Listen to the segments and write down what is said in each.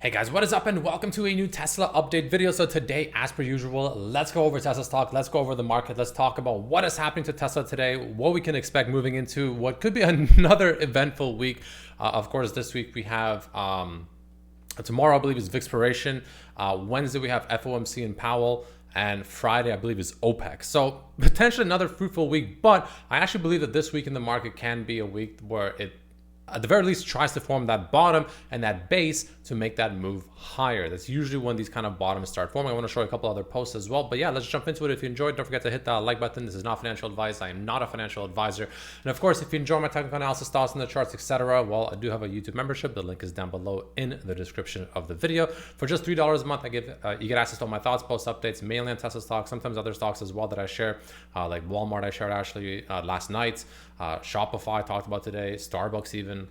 Hey guys, what is up and welcome to a new Tesla update video. So today, as per usual, let's go over Tesla stock, let's go over the market, let's talk about what is happening to Tesla today, what we can expect moving into what could be another eventful week. Of course, this week we have tomorrow, I believe, is Vixpiration. Wednesday we have FOMC and Powell, and Friday, I believe, is OPEC. So potentially another fruitful week, but I actually believe that this week in the market can be a week where it at the very least tries to form that bottom and that base to make that move higher. That's usually when these kind of bottoms start forming. I want to show you a couple other posts as well, but yeah, let's jump into it. If you enjoyed, don't forget to hit that like button. This is not financial advice. I am not a financial advisor. And of course, if you enjoy my technical analysis, thoughts on the charts, etc., well, I do have a YouTube membership. The link is down below in the description of the video. For just $3 a month, I give you get access to all my thoughts, post updates, mainly on Tesla stocks, sometimes other stocks as well that I share, like Walmart I shared actually last night, Shopify I talked about today, Starbucks even,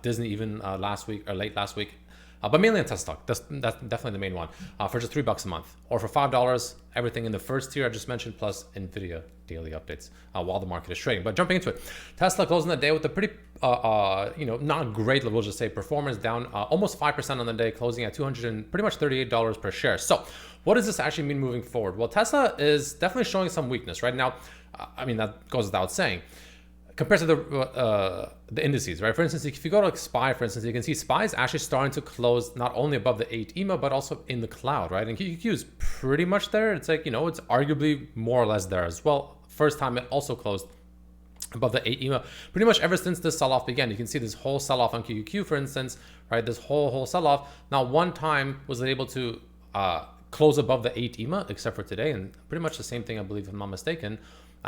Disney even last week or late last week, but mainly on Tesla stock. That's definitely the main one. For just $3 a month, or for $5, everything in the first tier I just mentioned, plus NVIDIA daily updates while the market is trading. But jumping into it, Tesla closing the day with a pretty, not great, we'll just say, performance, down almost 5% on the day, closing at pretty much $38 per share. So what does this actually mean moving forward? Well, Tesla is definitely showing some weakness right now. I mean, that goes without saying, compared to the indices, right? For instance, if you go to like SPY, for instance, you can see SPY is actually starting to close not only above the 8 EMA, but also in the cloud, right? And QQQ is pretty much there. It's like, it's arguably more or less there as well. First time it also closed above the 8 EMA pretty much ever since this sell-off began. You can see this whole sell-off on QQQ, for instance, right? This whole sell-off. Now, one time was it able to close above the 8 EMA, except for today, and pretty much the same thing, I believe, if I'm not mistaken.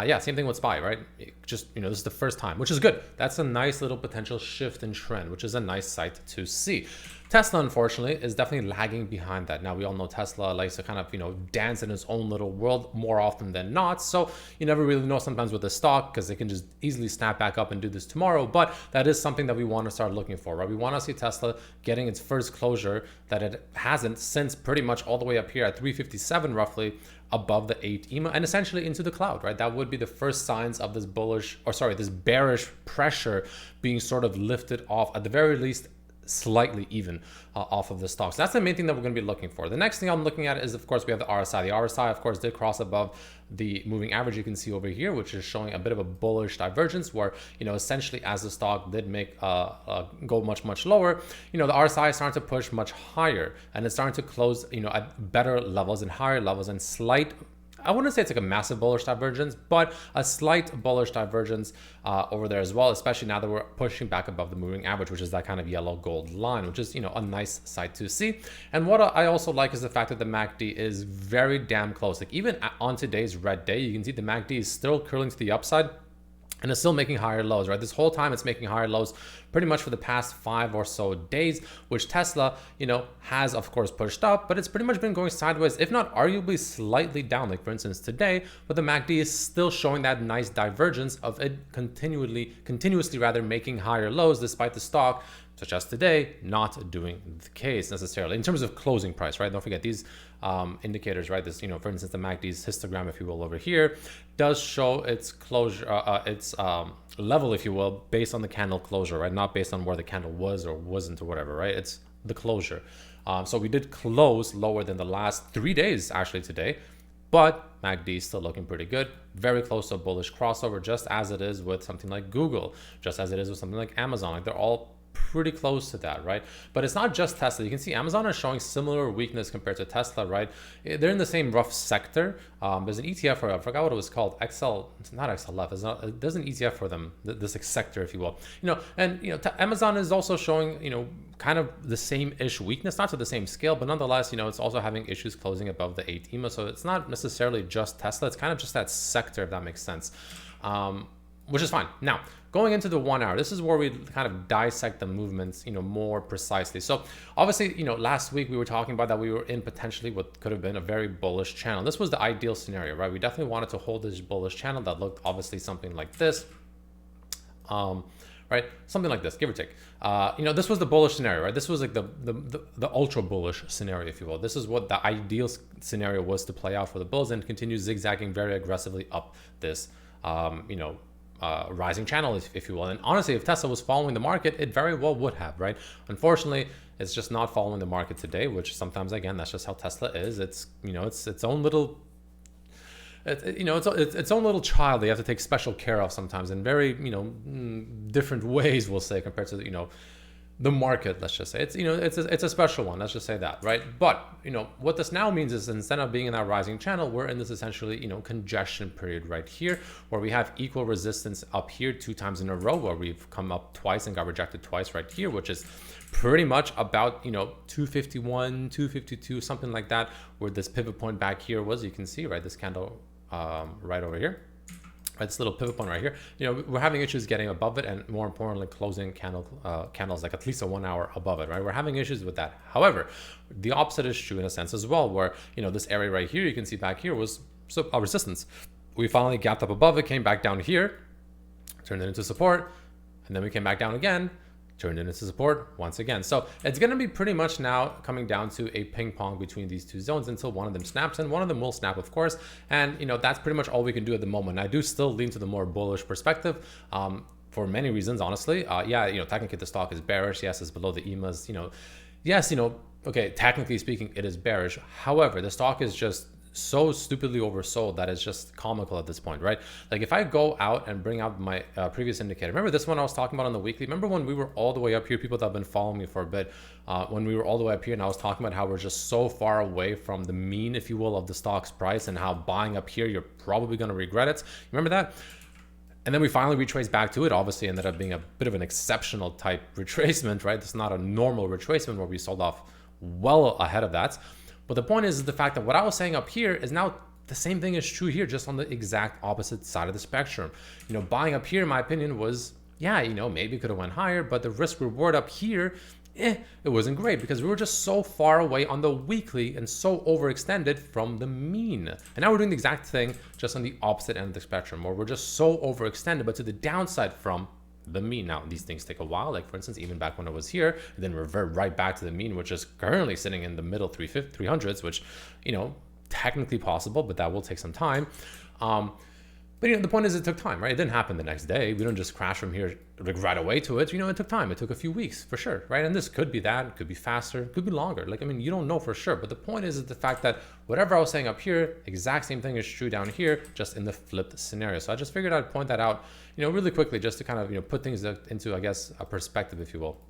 Yeah, same thing with SPY, right? This is the first time, which is good. That's a nice little potential shift in trend, which is a nice sight to see. Tesla, unfortunately, is definitely lagging behind that. Now, we all know Tesla likes to kind of, dance in its own little world more often than not. So you never really know sometimes with the stock, because they can just easily snap back up and do this tomorrow. But that is something that we want to start looking for, right? We want to see Tesla getting its first closure that it hasn't since pretty much all the way up here at 357 roughly, above the 8 EMA and essentially into the cloud, right? That would be the first signs of this this bearish pressure being sort of lifted off, at the very least slightly even off of the stocks. That's the main thing that we're going to be looking for. The next thing I'm looking at is, of course, we have the RSI. The RSI, of course, did cross above the moving average you can see over here, which is showing a bit of a bullish divergence where, essentially as the stock did make go much lower, the RSI is starting to push much higher, and it's starting to close, at better levels and higher levels, and slight, I wouldn't say it's like a massive bullish divergence, but a slight bullish divergence over there as well, especially now that we're pushing back above the moving average, which is that kind of yellow gold line, which is, a nice sight to see. And what I also like is the fact that the MACD is very damn close. Like even on today's red day, you can see the MACD is still curling to the upside, and it's still making higher lows, right? This whole time it's making higher lows pretty much for the past 5 or so days, which Tesla, has of course pushed up, but it's pretty much been going sideways, if not arguably slightly down. Like for instance today, but the MACD is still showing that nice divergence of it continuously rather making higher lows, despite the stock, such as today, not doing the case necessarily in terms of closing price, right? Don't forget these indicators, right? This, for instance, the MACD's histogram, if you will, over here does show its closure, its level, if you will, based on the candle closure, right? Not based on where the candle was or wasn't or whatever, right? It's the closure. So we did close lower than the last 3 days actually today, but MACD is still looking pretty good, very close to a bullish crossover, just as it is with something like Google, just as it is with something like Amazon. Like they're all pretty close to that, right? But it's not just Tesla. You can see Amazon is showing similar weakness compared to Tesla, right? They're in the same rough sector. There's an ETF for, I forgot what it was called, it's not XLF. There's an ETF for them, this sector, if you will. Amazon is also showing, kind of the same-ish weakness, not to the same scale, but nonetheless, it's also having issues closing above the 8 EMA. So it's not necessarily just Tesla. It's kind of just that sector, if that makes sense. Which is fine. Now, going into the 1 hour, this is where we kind of dissect the movements, more precisely. So obviously, last week we were talking about that we were in potentially what could have been a very bullish channel. This was the ideal scenario, right? We definitely wanted to hold this bullish channel that looked obviously something like this, right? Something like this, give or take. This was the bullish scenario, right? This was like the ultra bullish scenario, if you will. This is what the ideal scenario was to play out for the bulls and continue zigzagging very aggressively up this, rising channel, if you will. And honestly, if Tesla was following the market, it very well would have, right? Unfortunately, it's just not following the market today, which sometimes, again, that's just how Tesla is. It's, it's its own little, its own little child. They have to take special care of sometimes in very, different ways, we'll say, compared to, the market. Let's just say it's it's a special one, let's just say that, right? But what this now means is, instead of being in that rising channel, we're in this essentially congestion period right here, where we have equal resistance up here 2 times in a row, where we've come up twice and got rejected twice right here, which is pretty much about 251, 252, something like that, where this pivot point back here was. You can see, right, this candle right over here, this little pivot point right here, we're having issues getting above it, and more importantly, closing candles like at least a 1 hour above it, right? We're having issues with that. However, the opposite is true in a sense as well, where this area right here, you can see back here, was a resistance. We finally gapped up above it, came back down here, turned it into support, and then we came back down again, turned it into support once again. So it's going to be pretty much now coming down to a ping pong between these two zones until one of them snaps, and one of them will snap, of course. And that's pretty much all we can do at the moment. I do still lean to the more bullish perspective, for many reasons, honestly. Technically the stock is bearish. Yes, it's below the EMAs. Yes, okay, technically speaking, it is bearish. However, the stock is just so stupidly oversold that it's just comical at this point, right? Like, if I go out and bring out my previous indicator, remember this one I was talking about on the weekly? Remember when we were all the way up here, people that have been following me for a bit, when we were all the way up here, and I was talking about how we're just so far away from the mean, if you will, of the stock's price, and how buying up here, you're probably going to regret it. Remember that? And then we finally retraced back to it. Obviously ended up being a bit of an exceptional type retracement, right? It's not a normal retracement where we sold off well ahead of that. But the point is the fact that what I was saying up here is now the same thing is true here, just on the exact opposite side of the spectrum. Buying up here, in my opinion, was, maybe could have went higher, but the risk reward up here, it wasn't great, because we were just so far away on the weekly and so overextended from the mean. And now we're doing the exact thing, just on the opposite end of the spectrum, where we're just so overextended, but to the downside from the mean. Now, these things take a while, like for instance, even back when it was here, and then revert right back to the mean, which is currently sitting in the middle 300s, which, technically possible, but that will take some time. But the point is, it took time, right? It didn't happen the next day. We don't just crash from here right away to it. It took time. It took a few weeks for sure, right? And this could be that, it could be faster, it could be longer. You don't know for sure. But the point is the fact that whatever I was saying up here, exact same thing is true down here, just in the flipped scenario. So I just figured I'd point that out, really quickly, just to kind of, put things into, I guess, a perspective, if you will.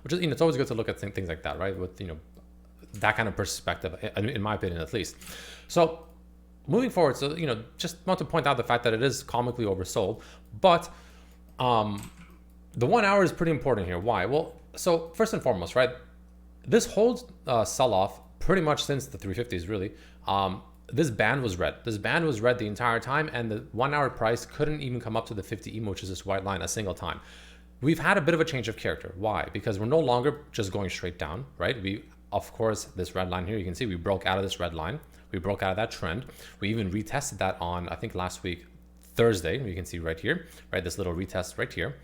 Which is, it's always good to look at things like that, right? With, that kind of perspective, in my opinion, at least. So moving forward, so, just want to point out the fact that it is comically oversold, but the 1 hour is pretty important here. Why? Well, so first and foremost, right, this whole sell-off, pretty much since the 350s, really, this band was red. This band was red the entire time, and the 1 hour price couldn't even come up to the 50 EMA, which is this white line, a single time. We've had a bit of a change of character. Why? Because we're no longer just going straight down, right? Of course, this red line here, you can see we broke out of this red line. We broke out of that trend. We even retested that on, I think, last week, Thursday. You can see right here, right? This little retest right here.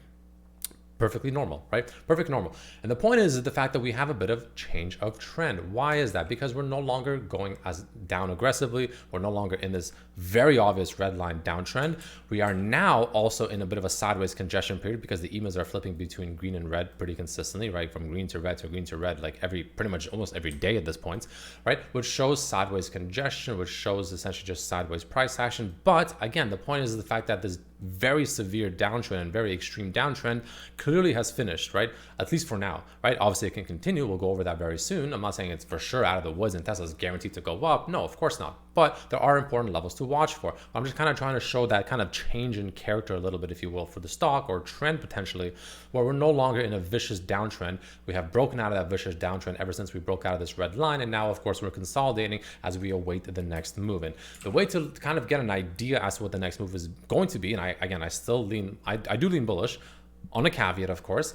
Perfectly normal, right? Perfect normal. And the point is the fact that we have a bit of change of trend. Why is that? Because we're no longer going as down aggressively. We're no longer in this very obvious red line downtrend. We are now also in a bit of a sideways congestion period, because the EMAs are flipping between green and red pretty consistently, right? From green to red to green to red, like pretty much almost every day at this point, right? Which shows sideways congestion, which shows essentially just sideways price action. But again, the point is the fact that this very severe downtrend and very extreme downtrend clearly has finished, right? At least for now, right? Obviously it can continue. We'll go over that very soon. I'm not saying it's for sure out of the woods and Tesla's guaranteed to go up. No, of course not. But there are important levels to watch for. I'm just kind of trying to show that kind of change in character a little bit, if you will, for the stock, or trend potentially, where we're no longer in a vicious downtrend. We have broken out of that vicious downtrend ever since we broke out of this red line. And now, of course, we're consolidating as we await the next move. And the way to kind of get an idea as to what the next move is going to be, and I still lean, I do lean bullish, on a caveat, of course,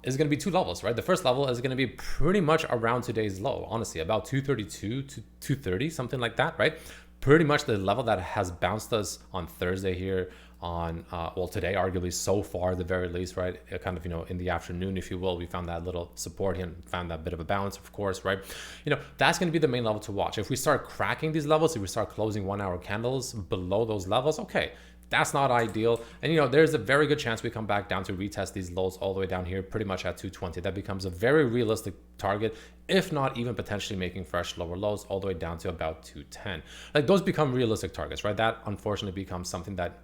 is going to be two levels, right? The first level is going to be pretty much around today's low, honestly, about 232 to 230, something like that, right? Pretty much the level that has bounced us on Thursday here, on well, today, arguably, so far, at the very least, right? Kind of, in the afternoon, if you will, we found that little support here and found that bit of a balance, of course, right? That's going to be the main level to watch. If we start cracking these levels, if we start closing 1 hour candles below those levels, okay, That's not ideal. And, there's a very good chance we come back down to retest these lows all the way down here, pretty much at 220. That becomes a very realistic target, if not even potentially making fresh lower lows all the way down to about 210. Like, those become realistic targets, right? That unfortunately becomes something that,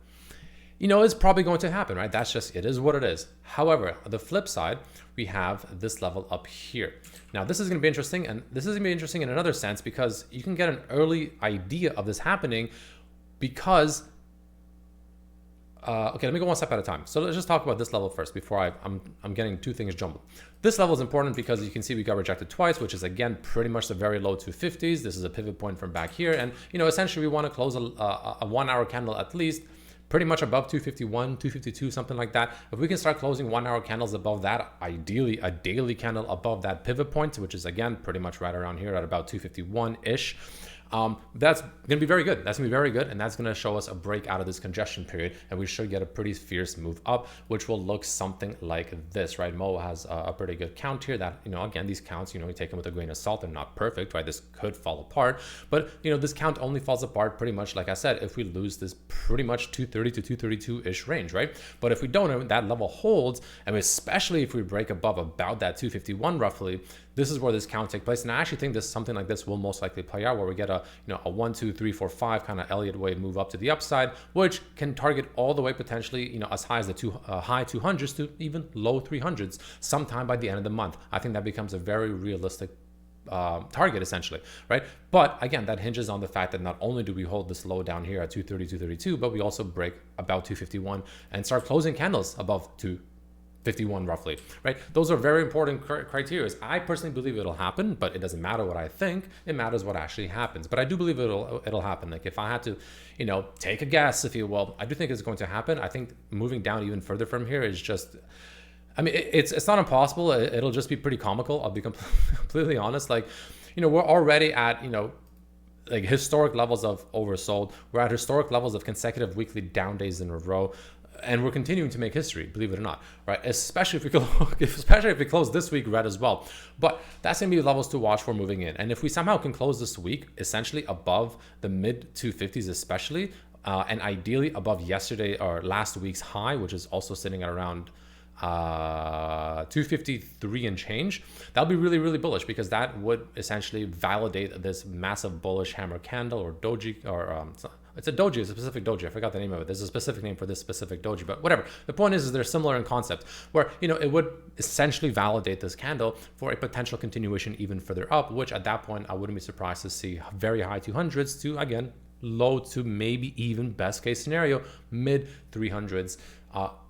is probably going to happen, right? That's just, it is what it is. However, the flip side, we have this level up here. Now, this is going to be interesting, and this is going to be interesting in another sense because you can get an early idea of this happening because okay, let me go one step at a time. So let's just talk about this level first before I'm getting two things jumbled. This level is important because you can see we got rejected twice, which is again pretty much the very low 250s. This is a pivot point from back here, and essentially we want to close a 1 hour candle at least, pretty much above 251, 252, something like that. If we can start closing 1 hour candles above that, ideally a daily candle above that pivot point, which is again pretty much right around here at about 251-ish. That's going to be very good. That's going to be very good. And that's going to show us a break out of this congestion period. And we should get a pretty fierce move up, which will look something like this, right? Mo has a pretty good count here that, again, these counts, you take them with a grain of salt. They're not perfect, right? This could fall apart, but this count only falls apart pretty much, like I said, if we lose this pretty much 230 to 232-ish range, right? But if we don't, that level holds, and especially if we break above about that 251 roughly, this is where this count takes place. And I actually think this something like this will most likely play out, where we get a 1, 2, 3, 4, 5 kind of Elliott wave move up to the upside, which can target all the way potentially as high as the high 200s to even low 300s sometime by the end of the month. I think that becomes a very realistic target essentially, right? But again, that hinges on the fact that not only do we hold this low down here at 230, 232, but we also break about 251 and start closing candles above 251 roughly, right? Those are very important criteria. I personally believe it'll happen, but it doesn't matter what I think. It matters what actually happens. But I do believe it'll happen. Like if I had to, take a guess, if you will, I do think it's going to happen. I think moving down even further from here is just, it's not impossible. It'll just be pretty comical. I'll be completely honest. Like, we're already at, like historic levels of oversold. We're at historic levels of consecutive weekly down days in a row. And we're continuing to make history, believe it or not, right? Especially if we close this week red as well. But that's going to be levels to watch for moving in. And if we somehow can close this week essentially above the mid 250s especially, and ideally above yesterday or last week's high, which is also sitting at around 253 and change, that'll be really, really bullish, because that would essentially validate this massive bullish hammer candle or doji, or it's a doji, it's a specific doji. I forgot the name of it. There's a specific name for this specific doji, but whatever. The point is they're similar in concept, where, it would essentially validate this candle for a potential continuation even further up, which at that point, I wouldn't be surprised to see very high 200s to, again, low to maybe even best case scenario, mid 300s,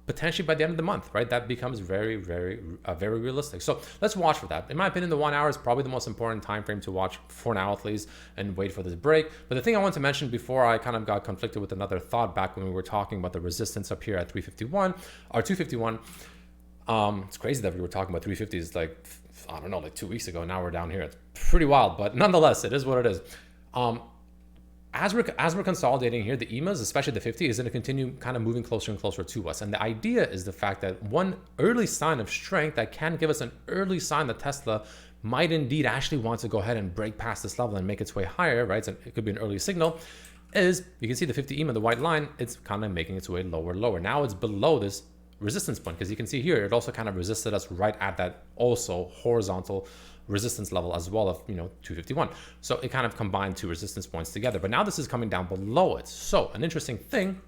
potentially by the end of the month, right? That becomes very, very, very realistic. So let's watch for that. In my opinion, the 1 hour is probably the most important time frame to watch for now, at least, and wait for this break. But the thing I want to mention before I kind of got conflicted with another thought back when we were talking about the resistance up here at 351 or 251. It's crazy that we were talking about 350s like, I don't know, like 2 weeks ago. Now we're down here. It's pretty wild, but nonetheless, it is what it is. As we're consolidating here, the EMAs, especially the 50, is going to continue kind of moving closer and closer to us. And the idea is the fact that one early sign of strength that can give us an early sign that Tesla might indeed actually want to go ahead and break past this level and make its way higher, right? So it could be an early signal, is you can see the 50 EMA, the white line, it's kind of making its way lower. Now it's below this resistance point, because you can see here, it also kind of resisted us right at that also horizontal resistance level as well of 251. So it kind of combined two resistance points together, but now this is coming down below it. So an interesting thing,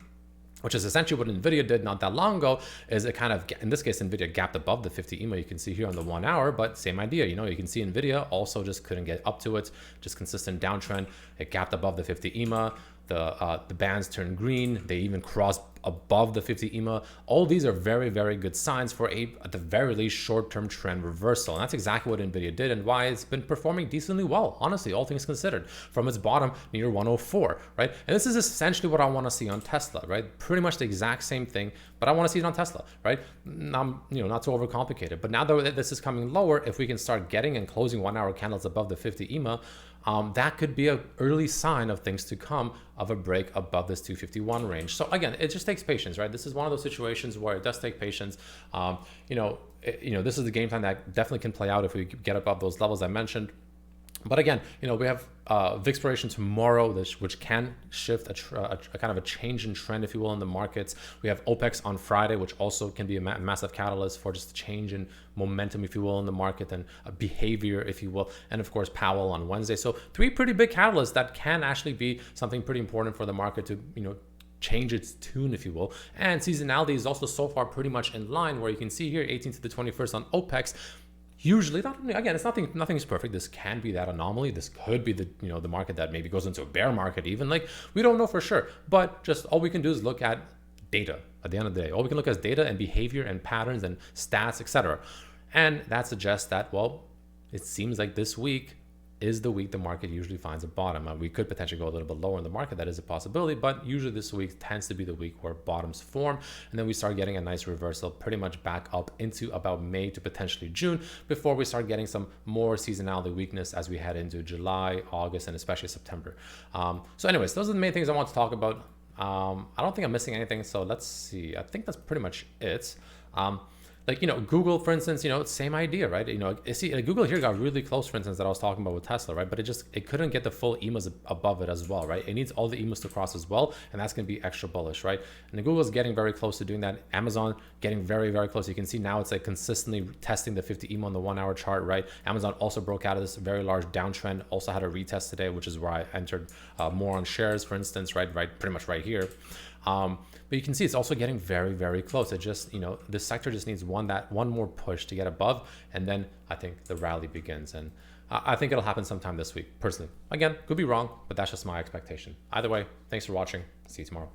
which is essentially what NVIDIA did not that long ago, is it kind of, in this case, NVIDIA gapped above the 50 EMA. You can see here on the 1 hour, but same idea. You can see NVIDIA also just couldn't get up to it, just consistent downtrend. It gapped above the 50 EMA. The bands turned green. They even crossed above the 50 EMA. All these are very, very good signs for at the very least, short-term trend reversal. And that's exactly what NVIDIA did and why it's been performing decently well, honestly, all things considered, from its bottom near 104, right? And this is essentially what I want to see on Tesla, right? Pretty much the exact same thing, but I want to see it on Tesla, right? Not to overcomplicate it. But now that this is coming lower, if we can start getting and closing 1 hour candles above the 50 EMA, that could be an early sign of things to come, of a break above this 251 range. So again, it just takes patience, right? This is one of those situations where it does take patience. This is the game time that definitely can play out if we get above those levels I mentioned. But again, we have VIX expiration tomorrow, which can shift a kind of a change in trend, if you will, in the markets. We have OPEX on Friday, which also can be a massive catalyst for just a change in momentum, if you will, in the market, and a behavior, if you will. And of course, Powell on Wednesday. So 3 pretty big catalysts that can actually be something pretty important for the market to, change its tune, if you will. And seasonality is also so far pretty much in line, where you can see here 18th to the 21st on OPEX. Usually, it's nothing is perfect. This can be that anomaly. This could be the market that maybe goes into a bear market even. Like, we don't know for sure, but just all we can do is look at data. At the end of the day, all we can look at is data and behavior and patterns and stats, etc. And that suggests that, well, it seems like this week is the week the market usually finds a bottom. We could potentially go a little bit lower in the market. That is a possibility, but usually this week tends to be the week where bottoms form, and then we start getting a nice reversal pretty much back up into about May to potentially June, before we start getting some more seasonality weakness as we head into July, August, and especially September. So anyways, those are the main things I want to talk about. I don't think I'm missing anything, so let's see. I think that's pretty much it. Google, for instance, same idea, right? Google here got really close, for instance, that I was talking about with Tesla, right? But it couldn't get the full EMAs above it as well, right? It needs all the EMAs to cross as well, and that's going to be extra bullish, right? And Google's getting very close to doing that. Amazon getting very, very close. You can see now it's like consistently testing the 50 EMA on the 1 hour chart, right? Amazon also broke out of this very large downtrend, also had a retest today, which is where I entered more on shares, for instance, right? Pretty much right here. But you can see it's also getting very, very close. It just, this sector just needs one more push to get above, and then I think the rally begins. And I think it'll happen sometime this week, personally. Again, could be wrong, but that's just my expectation. Either way, thanks for watching. See you tomorrow.